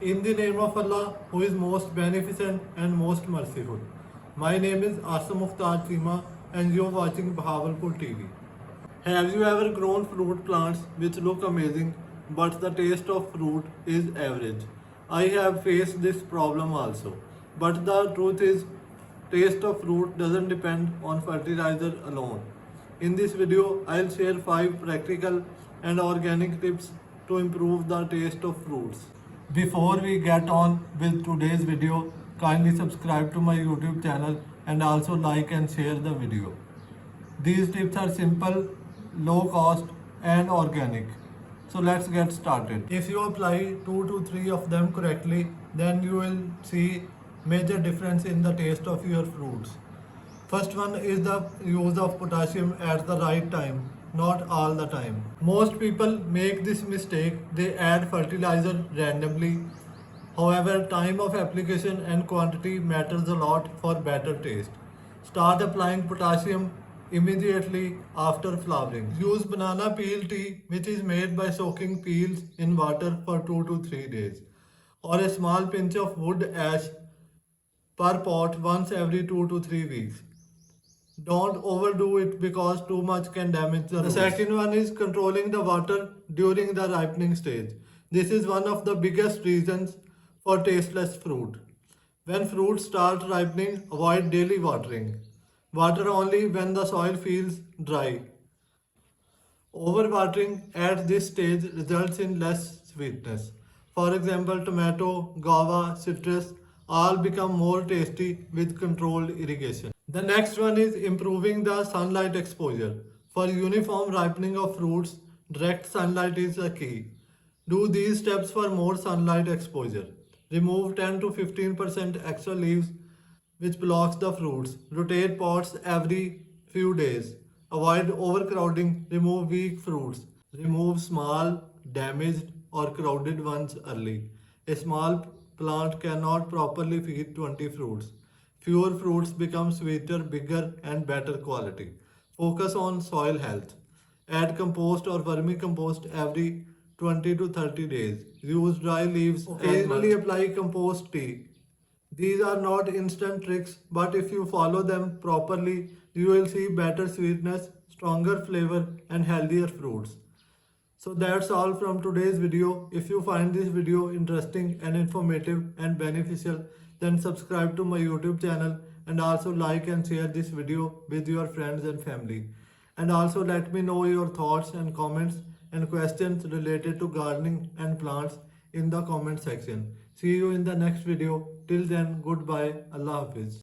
In the name of Allah, who is most beneficent and most merciful. My name is Asam Mukhtar Seema and you are watching Bahawalpur TV. Have you ever grown fruit plants which look amazing but the taste of fruit is average? I have faced this problem also. But the truth is, taste of fruit doesn't depend on fertilizer alone. In this video, I'll share 5 practical and organic tips to improve the taste of fruits. Before we get on with today's video, kindly subscribe to my YouTube channel and also like and share the video. These tips are simple, low cost and organic. So let's get started. If you apply 2 to 3 of them correctly, then you will see major difference in the taste of your fruits. First one is the use of potassium at the right time, not all the time. Most people make this mistake, they add fertilizer randomly. However, time of application and quantity matters a lot for better taste. Start applying potassium immediately after flowering. Use banana peel tea, which is made by soaking peels in water for 2 to 3 days, or a small pinch of wood ash per pot once every 2 to 3 weeks. Don't overdo it because too much can damage the roots. The second one is controlling the water during the ripening stage. This is one of the biggest reasons for tasteless fruit. When fruits start ripening, avoid daily watering. Water only when the soil feels dry. Overwatering at this stage results in less sweetness. For example, tomato, guava, citrus all become more tasty with controlled irrigation. The next one is improving the sunlight exposure. For uniform ripening of fruits, direct sunlight is a key. Do these steps for more sunlight exposure. Remove 10 to 15% extra leaves which blocks the fruits. Rotate pots every few days. Avoid overcrowding. Remove weak fruits. Remove small, damaged or crowded ones early. A small plant cannot properly feed 20 fruits. Fewer fruits become sweeter, bigger and better quality. Focus on soil health. Add compost or vermicompost every 20 to 30 days. Use dry leaves. Occasionally apply compost tea. These are not instant tricks, but if you follow them properly, you will see better sweetness, stronger flavor and healthier fruits. So that's all from today's video. If you find this video interesting and informative and beneficial, then subscribe to my YouTube channel and also like and share this video with your friends and family. And also let me know your thoughts and comments and questions related to gardening and plants in the comment section. See you in the next video. Till then, goodbye. Allah Hafiz.